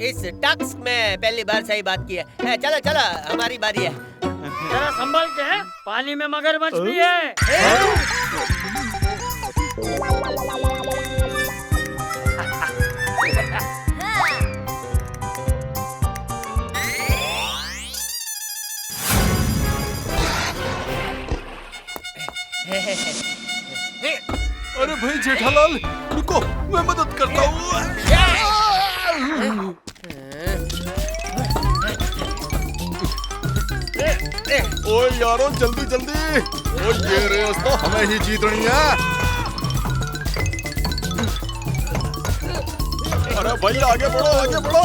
इस टास्क में पहली बार सही बात की है। चलो चलो हमारी बारी है। जरा संभल के, पानी में मगरमच्छ भी है। अरे भाई जेठालाल रुको, मैं मदद करता हूँ। ओए यारो जल्दी जल्दी, ओ ये रेस तो हमें ही जीतनी है। अरे भाई आगे बढ़ो आगे बढ़ो।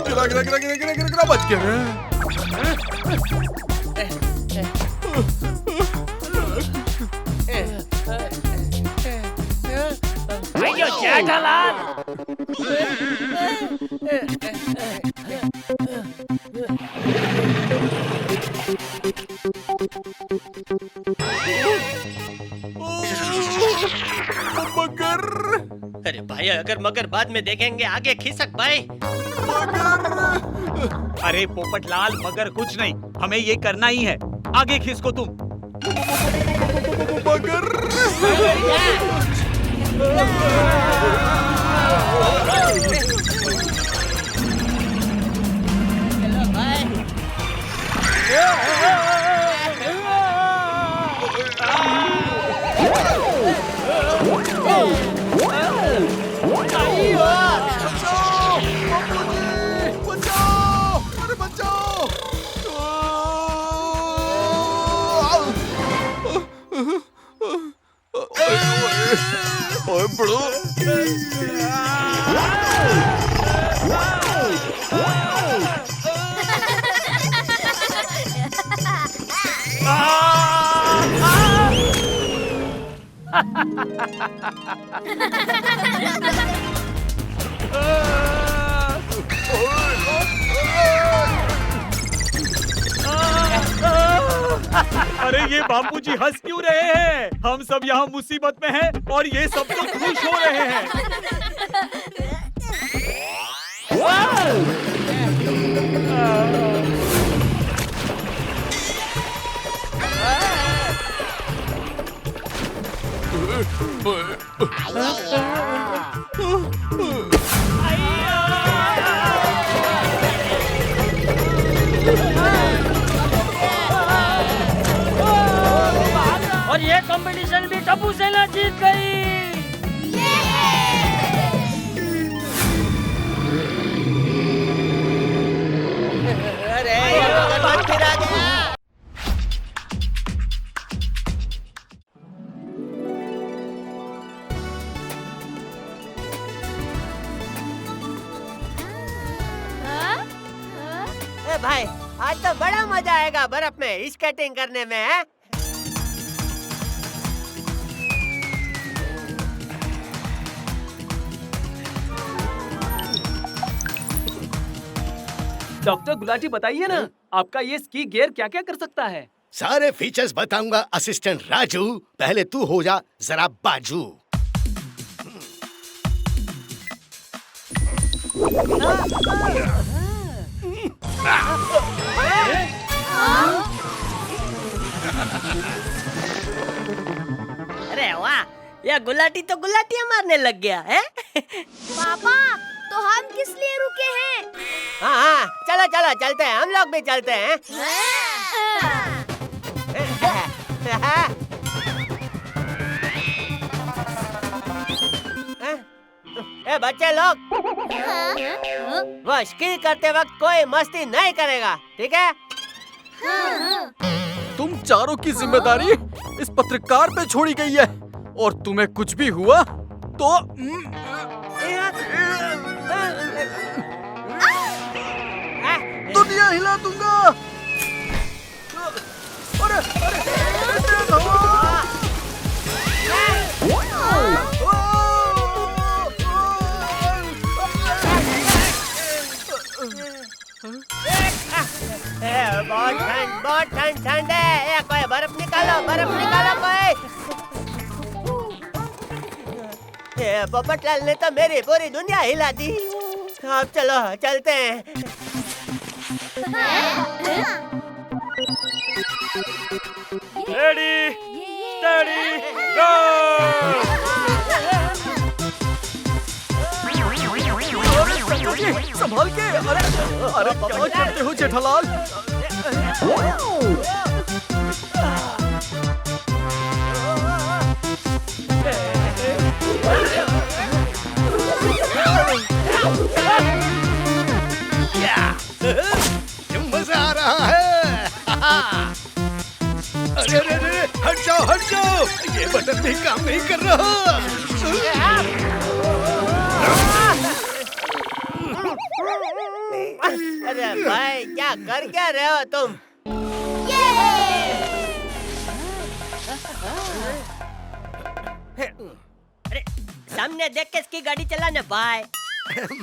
गिरा गिरा गिरा गिरा गिरा गिरा बच गया। अयो जेठालाल। मगर अरे भाई अगर मगर बाद में देखेंगे, आगे खिसक भाई। अरे पोपटलाल मगर कुछ नहीं, हमें ये करना ही है। आगे खिसको तुम। मगर चलो भाई। अरे बचाओ। ओए बड़ो। अरे ये बापूजी हंस क्यों रहे हैं? हम सब यहाँ मुसीबत में हैं और ये सब तो खुश हो रहे हैं। और ये कंपटीशन भी टप्पू सेना जीत गई। अरे ये मगरमच्छ फिर आ गया। ए भाई आज तो बड़ा मजा आएगा बर्फ में स्केटिंग करने में। है डॉक्टर गुलाटी बताइए ना, आपका ये स्की गियर क्या क्या कर सकता है? सारे फीचर्स बताऊंगा असिस्टेंट राजू, पहले तू हो जा जरा बाजू। अरे वाह, यह गुलाटी तो गुलाटियां मारने लग गया है। पापा तो हम किस लिए रुके हैं? हाँ हाँ चलो चलो चलते हैं, हम लोग भी चलते हैं। ए बच्चे लोग, वो स्की करते वक्त कोई मस्ती नहीं करेगा, ठीक है? तुम चारों की जिम्मेदारी इस पत्रकार पे छोड़ी गई है और तुम्हें कुछ भी हुआ तो दुनिया हिला दूंगा। अरे अरे बहुत ठंड ठंड है। ये पोपटलाल ने तो मेरी पूरी दुनिया हिला दी। अब चलो चलते हैं। रेडी स्टडी गो। संभाल के। अरे अरे क्या करते हो जेठालाल? क्यों मजा आ रहा है? अरे अरे अरे हट जाओ, ये बटन भी काम नहीं कर रहा। अरे भाई क्या कर क्या रहे हो तुम? अरे सामने देख के इसकी गाड़ी चलाना भाई।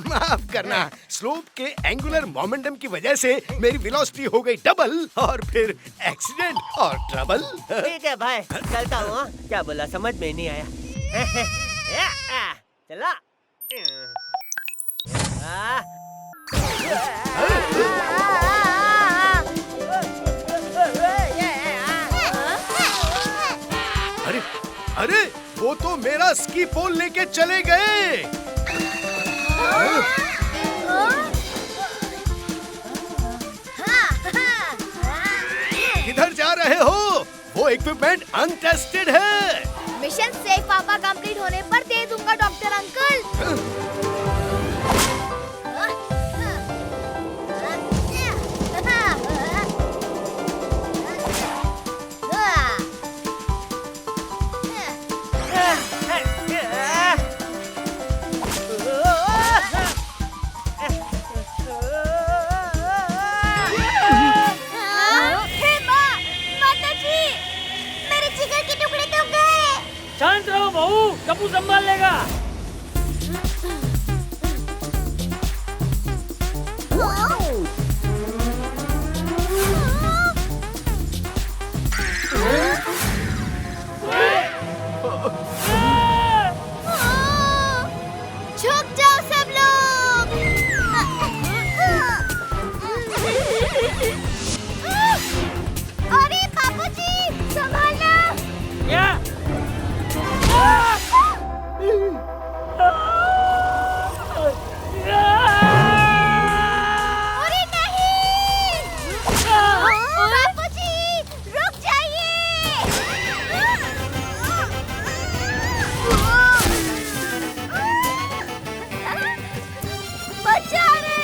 माफ करना, स्लोप के एंगुलर मोमेंटम की वजह से मेरी वेलोसिटी हो गई डबल और फिर एक्सीडेंट और ट्रबल। ठीक है भाई चलता हूँ। क्या बोला समझ में नहीं आया। चला। अरे अरे वो तो मेरा स्की पोल लेके चले गए। किधर जा रहे हो? वो इक्विपमेंट अनटेस्टेड है। मिशन सेफ पापा कंप्लीट होने पर दे दूंगा डॉक्टर अंकल। शांत रहो बहू, टप्पू संभाल लेगा। झुक जाओ सब लोग। अरे बाबूजी संभालना। क्या? अरे नहीं! बाबूजी रुक जाइए। बचा रे।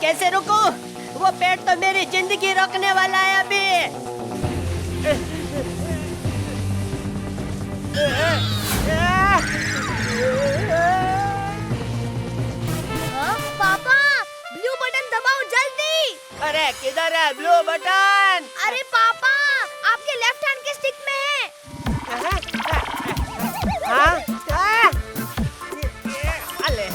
कैसे रुकूं? वो पेड़ तो मेरी जिंदगी रोकने वाला है अभी। पापा ब्लू बटन दबाओ जल्दी। अरे किधर है ब्लू बटन? अरे पापा आपके लेफ्ट हैंड के स्टिक में है। हाँ? अले।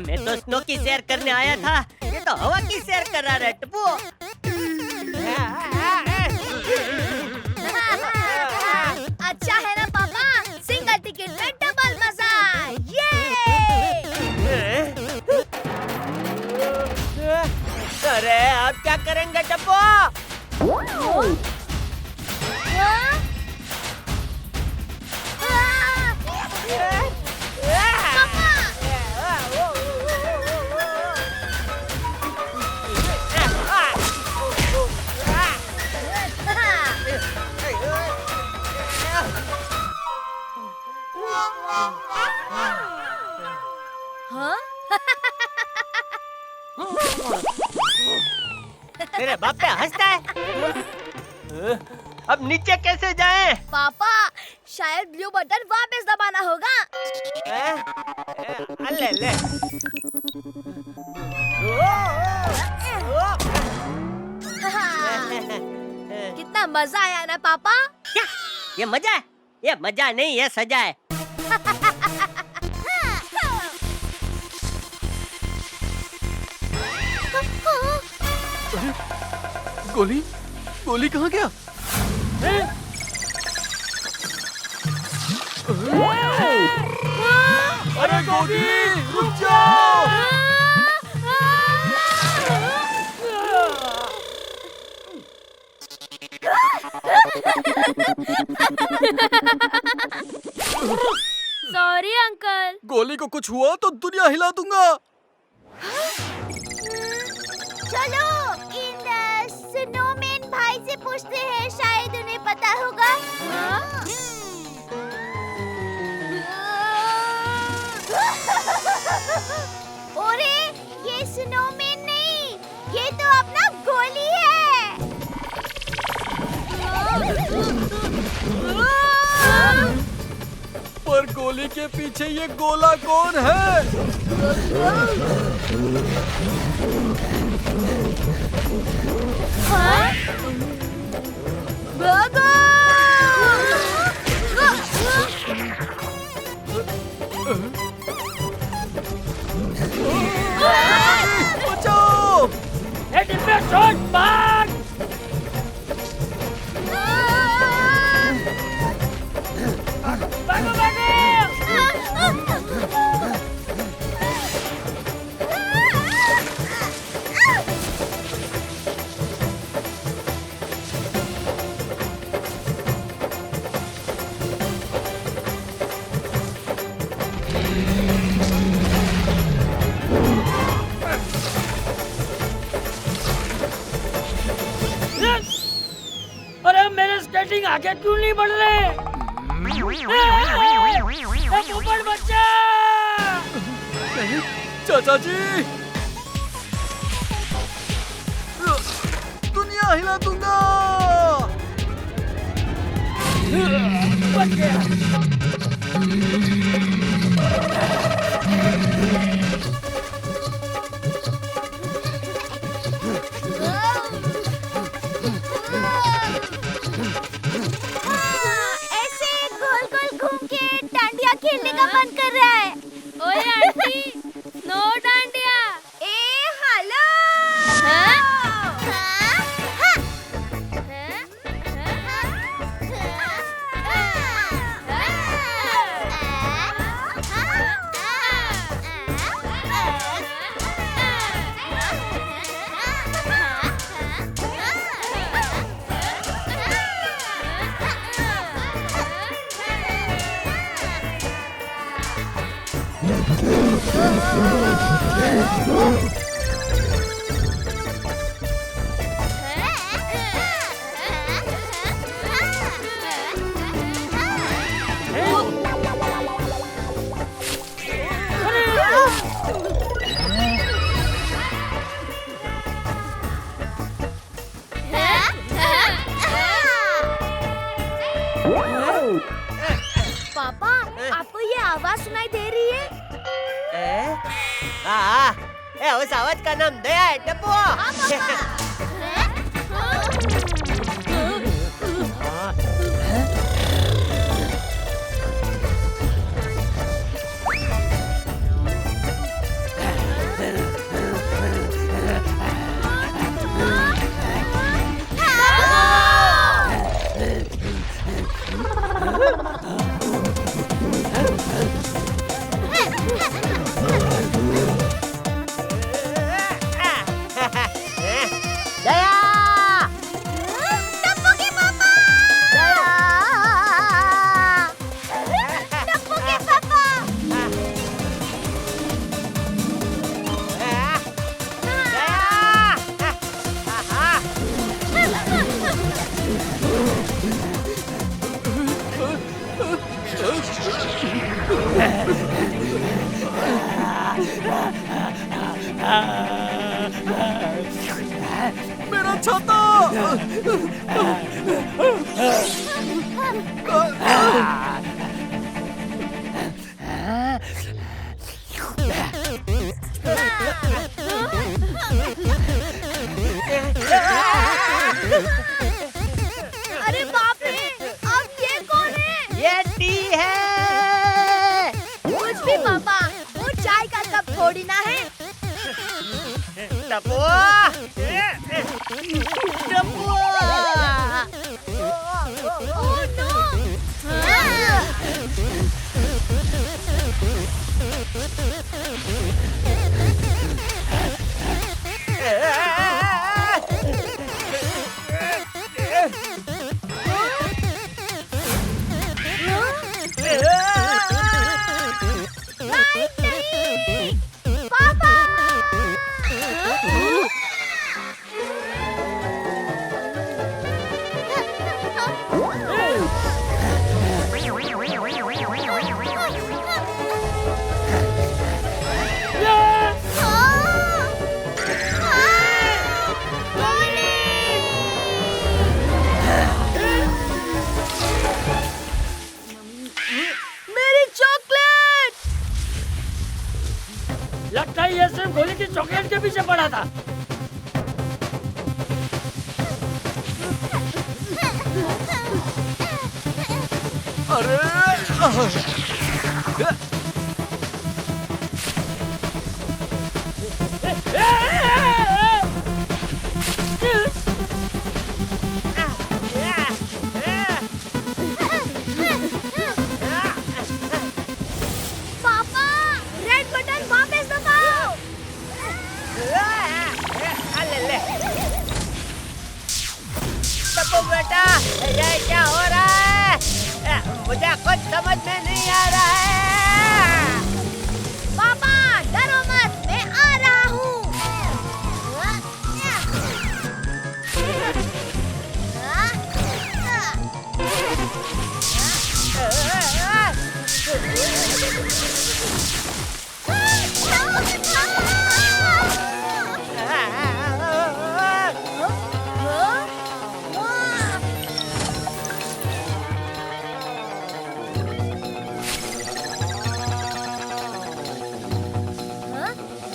मैं तो स्नो की सैर करने आया था, ये तो हवा की सैर कर रहा है टप्पू। अच्छा है ना पापा, सिंगल टिकट में डबल मजा। ये अरे अब क्या करेंगे टप्पू? हाँ? तेरे बाप पे हंसता है। अब नीचे कैसे जाएं? पापा शायद ब्लू बटन वापस दबाना होगा। ले ले। कितना मजा आया ना पापा? क्या? ये मजा है? ये मजा नहीं, ये सजा है। गोली गोली कहाँ गया? अरे गोली रुक जाओ! Sorry uncle. गोली को कुछ हुआ तो दुनिया हिला दूंगा। चलो इन स्नोमैन भाई से पूछते हैं, शायद उन्हें पता होगा। अरे ये स्नोमैन नहीं, ये तो अपना गोली है। पर गोली के पीछे ये गोला कौन है? बचाओ! ये डिब्बे छोड़ भाग! भागो भागो! अरे मेरे स्केटिंग आगे क्यों नहीं बढ़ रहे? पोपट बच्चा! चाचा जी, दुनिया हिला दूंगा। बच गया। ऐसे गोल गोल घूम के डांडिया खेलने का मन कर रहा है। ओए आंटी, नो डांडिया। ए हेलो। पापा, आपको ये आवाज सुनाई दे रही है? उस आवाज का नाम दया है टप्पू। मेरा छाता! अरे बाप रे, अब ये कौन है? ये टी है। कुछ भी पापा, वो चाय का कप थोड़ी ना है। टप्पू! टप्पू! Oh no! नहीं! पापा! मेरी चॉकलेट! लगता है ये सिर्फ गोली की चॉकलेट के पीछे पड़ा था। पापा, रेड बटन वापस दबाओ। टप्पू बेटा, ये क्या हो रहा है? मुझे कुछ समझ में नहीं आ रहा है। पापा, डरो मत, मैं आ रहा हूँ।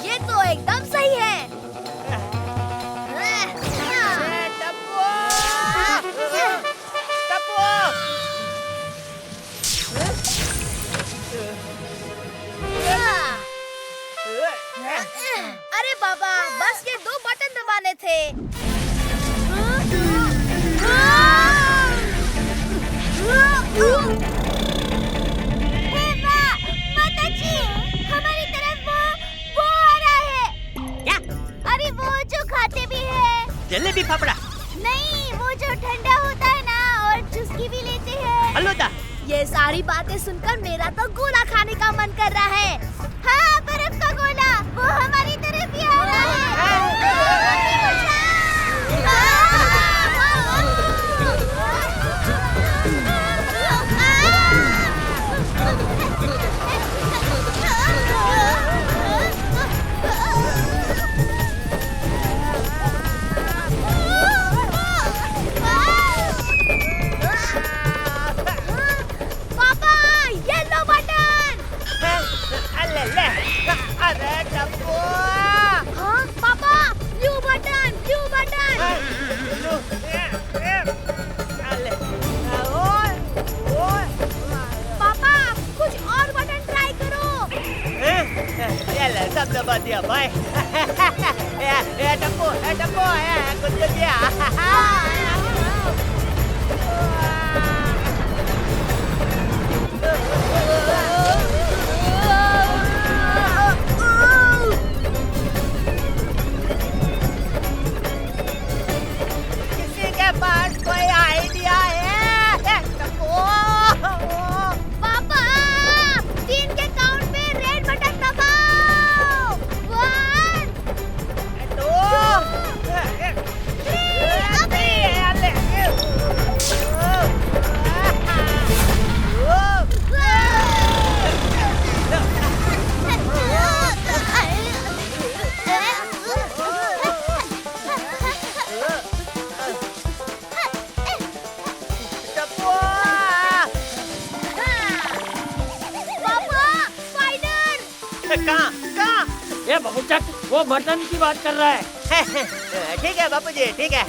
ये तो एकदम सही है। अरे बाबा, बस ये 2 बटन दबाने थे। माताजी, हमारी तरफ वो आ रहा है। क्या? अरे वो जो खाते भी है। जलेबी फाफड़ा? नहीं, वो जो ठंडा होता है ना और चुस्की भी लेते हैं। फलूदा? ये सारी बातें सुनकर मेरा तो गोला खाने का मन कर रहा है। हाँ, बर्फ का गोला, वो हमारी तरफ ही आ रहा है। पापा, येलो बटन। अरे टप्पू! हाँ, पापा, ब्लू बटन, ब्लू बटन। पापा, कुछ और बटन ट्राई करो। ये सब दबा दिया भाई। टप्पू, कुछ तो दिया। किसी के पास कोई आइडिया है? टप्पू! पापा, 3 के काउंट पे रेड बटन दबाओ। 1 2 3 अरे बबूचक, वो मटन की बात कर रहा है। ठीक है बापू जी, ठीक है।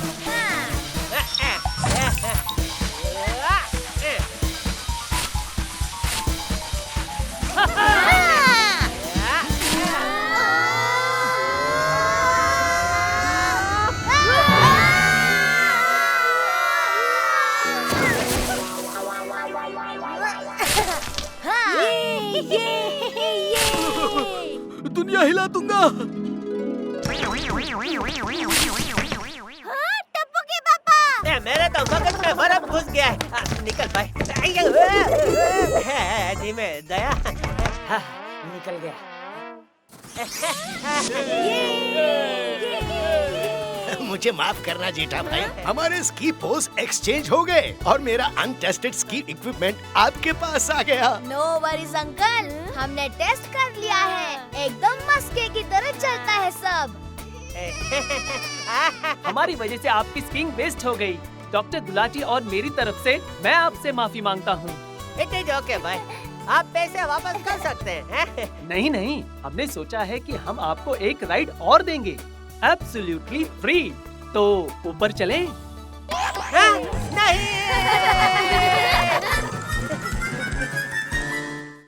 दुनिया हिला दूंगा। टप्पू के पापा। मेरे तो मगज में बर्फ घुस गया है। निकल भाई। धीमे दया। निकल गया। मुझे माफ करना जेठा भाई, हमारे स्की पोज एक्सचेंज हो गए और मेरा अनटेस्टेड स्की इक्विपमेंट आपके पास आ गया। नो वरीज अंकल, हमने टेस्ट कर लिया है, एकदम मस्के की तरह चलता है सब। हमारी वजह से आपकी स्कीइंग वेस्ट हो गई। डॉक्टर गुलाटी और मेरी तरफ से मैं आपसे माफी मांगता हूँ। इट इज ओके भाई, आप पैसे वापस कर सकते हैं। नहीं नहीं, हमने सोचा है कि हम आपको एक राइड और देंगे, एब्सोल्युटली फ्री। तो ऊपर चलें? नहीं